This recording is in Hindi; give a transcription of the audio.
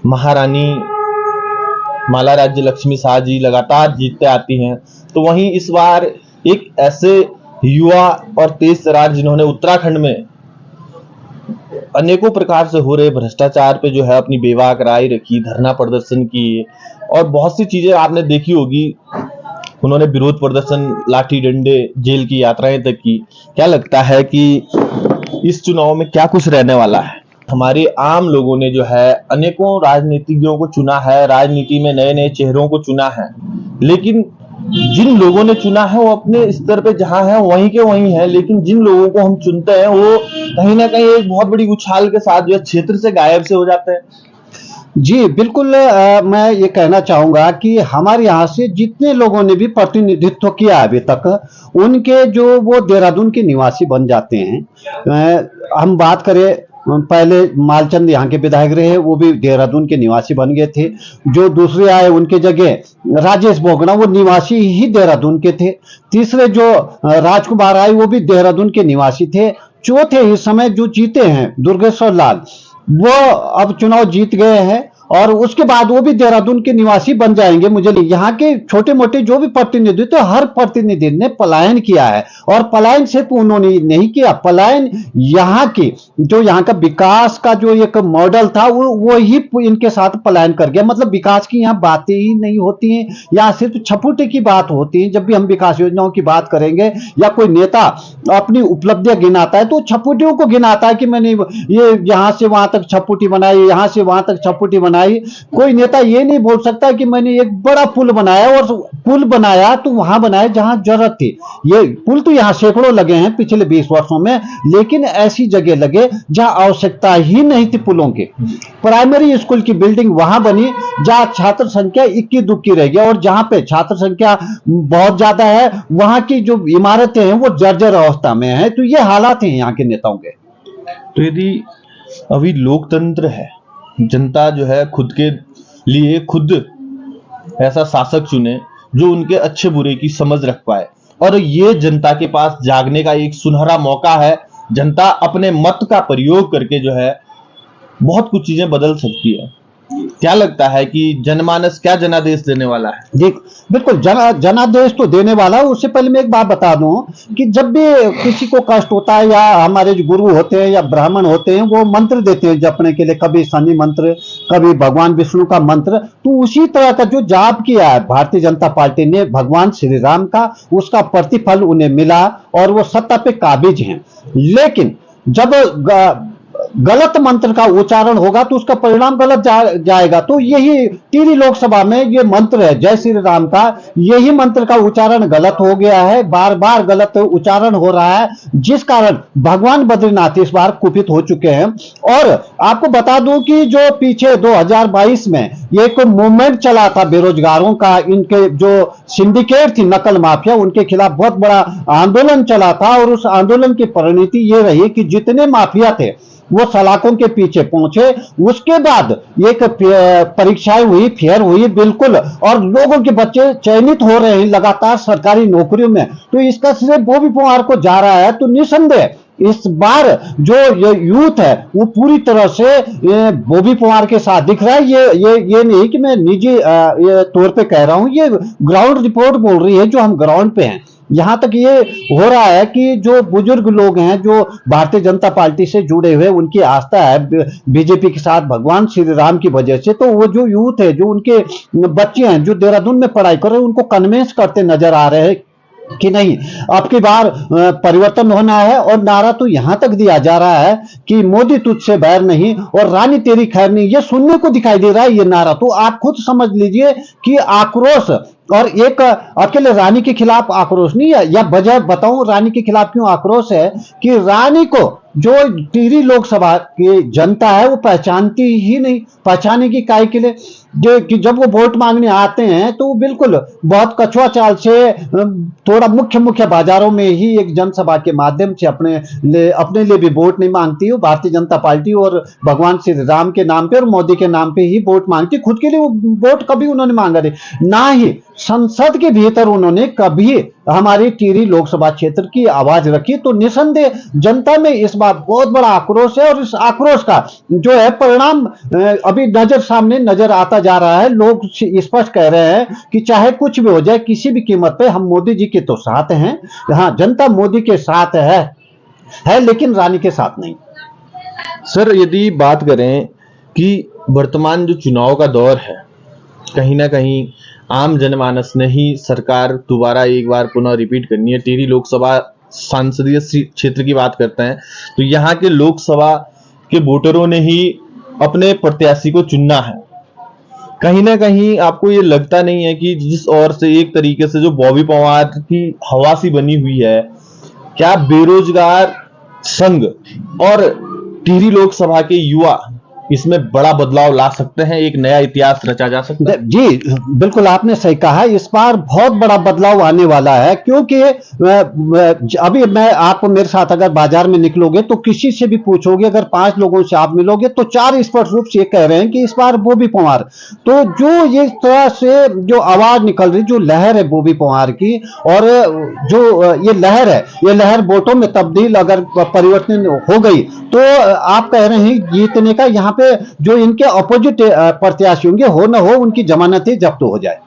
महारानी माला राज्य लक्ष्मी शाह जी लगातार जीतते आती हैं, तो वहीं इस बार एक ऐसे युवा और तेज तर्रार जिन्होंने उत्तराखंड में अनेकों प्रकार से हो रहे भ्रष्टाचार पे जो है अपनी बेबाक राय रखी, धरना प्रदर्शन किए और बहुत सी चीजें आपने देखी होगी। उन्होंने विरोध प्रदर्शन, लाठी डंडे, जेल की यात्राएं तक की। क्या लगता है कि इस चुनाव में क्या कुछ रहने वाला है? हमारे आम लोगों ने जो है अनेकों राजनीतिज्ञों को चुना है, राजनीति में नए नए चेहरों को चुना है, लेकिन जिन लोगों ने चुना है वो अपने स्तर पे जहां है वहीं के वहीं है, लेकिन जिन लोगों को हम चुनते हैं वो कहीं ना कहीं एक बहुत बड़ी उछाल के साथ जो है क्षेत्र से गायब से हो जाते हैं। जी, बिल्कुल। मैं ये कहना चाहूँगा कि हमारे यहाँ से जितने लोगों ने भी प्रतिनिधित्व किया अभी तक, उनके जो वो देहरादून के निवासी बन जाते हैं। हम बात करें, पहले मालचंद यहाँ के विधायक रहे, वो भी देहरादून के निवासी बन गए थे। जो दूसरे आए उनके जगह राजेश बोगड़ा, वो निवासी ही देहरादून के थे। तीसरे जो राजकुमार आए वो भी देहरादून के निवासी थे। चौथे इस समय जो जीते हैं दुर्गेश्वर लाल, वो अब चुनाव जीत गए हैं और उसके बाद वो भी देहरादून के निवासी बन जाएंगे। मुझे यहाँ के छोटे मोटे जो भी प्रतिनिधि, तो हर प्रतिनिधि ने पलायन किया है, और पलायन सिर्फ उन्होंने नहीं किया, पलायन यहाँ की जो यहाँ का विकास का जो एक मॉडल था वो ही इनके साथ पलायन कर गया। मतलब विकास की यहाँ बातें ही नहीं होती हैं, यहाँ सिर्फ छपुटे की बात होती है। जब भी हम विकास योजनाओं की बात करेंगे या कोई नेता अपनी उपलब्धियां गिनाता है तो छपुटियों को गिनाता है कि मैंने ये यहाँ से वहां तक छपुटी बनाई, यहाँ से वहां तक छपुटी बनाई। कोई नेता ये नहीं बोल सकता कि मैंने एक बड़ा पुल बनाया, और पुल बनाया तो वहां बनाया जहां जरूरत थी। ये पुल तो यहाँ सैकड़ों लगे हैं पिछले 20 वर्षों में, लेकिन ऐसी जगह लगे जहां आवश्यकता ही नहीं थी पुलों की। प्राइमरी स्कूल की बिल्डिंग वहां बनी जहां छात्र संख्या इक्की दुक्की रह गया, और जहां पे छात्र संख्या बहुत ज्यादा है वहां की जो इमारतें हैं वो जर्जर अवस्था में है। तो ये हालात हैं यहाँ के नेताओं के। तो यदि अभी लोकतंत्र है, जनता जो है खुद के लिए खुद ऐसा शासक चुने जो उनके अच्छे बुरे की समझ रख पाए, और ये जनता के पास जागने का एक सुनहरा मौका है। जनता अपने मत का प्रयोग करके जो है बहुत कुछ चीजें बदल सकती है। क्या लगता है कि जनमानस क्या जनादेश देने वाला है? देख, बिल्कुल जनादेश तो देने वाला है। उससे पहले मैं एक बात बता दूं कि जब भी किसी को कष्ट होता है, या हमारे जो गुरु होते हैं या ब्राह्मण होते हैं वो मंत्र देते हैं जपने के लिए, कभी शनि मंत्र, कभी भगवान विष्णु का मंत्र, तो उसी तरह का जो जाप किया है भारतीय जनता पार्टी ने भगवान श्री राम का, उसका प्रतिफल उन्हें मिला और वो सत्ता पे काबिज हैं। लेकिन जब गलत मंत्र का उच्चारण होगा तो उसका परिणाम गलत जाएगा। तो यही टिहरी लोकसभा में ये मंत्र है जय श्री राम का, यही मंत्र का उच्चारण गलत हो गया है, बार बार गलत उच्चारण हो रहा है, जिस कारण भगवान बद्रीनाथ इस बार कुपित हो चुके हैं। और आपको बता दूं कि जो पीछे 2022 में ये एक मूवमेंट चला था बेरोजगारों का, इनके जो सिंडिकेट थी नकल माफिया, उनके खिलाफ बहुत बड़ा आंदोलन चला था, और उस आंदोलन की परिणति ये रही कि जितने माफिया थे वो सलाखों के पीछे पहुंचे। उसके बाद एक परीक्षाएं हुई, फेयर हुई बिल्कुल, और लोगों के बच्चे चयनित हो रहे हैं लगातार सरकारी नौकरियों में। तो इसका श्रेय बॉबी पवार को जा रहा है। तो निसंदेह इस बार जो यूथ है वो पूरी तरह से बॉबी पवार के साथ दिख रहा है। ये नहीं कि मैं निजी तौर पे कह रहा हूं, ये ग्राउंड रिपोर्ट बोल रही है जो हम ग्राउंड पे हैं। यहां तक ये हो रहा है कि जो बुजुर्ग लोग हैं जो भारतीय जनता पार्टी से जुड़े हुए, उनकी आस्था है बीजेपी के साथ भगवान श्री राम की वजह से, तो वो जो यूथ है, जो उनके बच्चे हैं जो देहरादून में पढ़ाई कर रहे हैं, उनको कन्विंस करते नजर आ रहे हैं कि नहीं, अब की बार परिवर्तन होना है। और नारा तो यहां तक दिया जा रहा है कि मोदी तुझसे बैर नहीं और रानी तेरी खैर नहीं, ये सुनने को दिखाई दे रहा है ये नारा। तो आप खुद समझ लीजिए कि आक्रोश, और एक अकेले रानी के खिलाफ आक्रोश नहीं है, या वजह बताऊं रानी के खिलाफ क्यों आक्रोश है, कि रानी को जो टिहरी लोकसभा की जनता है वो पहचानती ही नहीं, पहचानेगी काय के लिए। कि जब वो वोट मांगने आते हैं तो वो बिल्कुल बहुत कछुआ चाल से थोड़ा मुख्य मुख्य बाजारों में ही एक जनसभा के माध्यम से अपने लिए भी वोट नहीं मांगती। वो भारतीय जनता पार्टी और भगवान श्री राम के नाम पे और मोदी के नाम पे ही वोट मांगती। खुद के लिए वो वोट कभी उन्होंने मांगा नहीं, ना ही संसद के भीतर उन्होंने कभी हमारी टिहरी लोकसभा क्षेत्र की आवाज रखी। तो निसंदेह जनता में इस बार बहुत बड़ा आक्रोश है, और इस आक्रोश का जो है परिणाम अभी सामने नजर आता जा रहा है। लोग स्पष्ट कह रहे हैं कि चाहे कुछ भी हो जाए, किसी भी कीमत पे हम मोदी जी के तो साथ हैं। हाँ, जनता मोदी के साथ है लेकिन रानी के साथ नहीं। सर, यदि बात करें कि वर्तमान जो चुनाव का दौर है, कहीं ना कहीं आम जनमानस ने ही सरकार दोबारा एक बार पुनः रिपीट करनी है। टिहरी लोकसभा संसदीय क्षेत्र की बात करते हैं तो यहाँ के लोकसभा के वोटरों ने ही अपने प्रत्याशी को चुनना है। कहीं ना कहीं आपको ये लगता नहीं है कि जिस ओर से एक तरीके से जो बॉबी पवार की हवा सी बनी हुई है, क्या बेरोजगार संघ और टिहरी लोकसभा के युवा इसमें बड़ा बदलाव ला सकते हैं, एक नया इतिहास रचा जा सकता है? जी बिल्कुल, आपने सही कहा। इस बार बहुत बड़ा बदलाव आने वाला है, क्योंकि अभी आप मेरे साथ अगर बाजार में निकलोगे तो किसी से भी पूछोगे, अगर 5 लोगों से आप मिलोगे तो 4 स्पष्ट रूप से ये कह रहे हैं कि इस बार बॉबी पवार। तो जो ये तरह से जो आवाज निकल रही, जो लहर है बॉबी पवार की, और जो ये लहर है, ये लहर वोटों में तब्दील अगर परिवर्तन हो गई तो आप कह रहे हैं जीतने का। यहाँ पे जो इनके अपोजिट प्रत्याशी होंगे, हो न हो उनकी जमानतें जब्त हो जाए।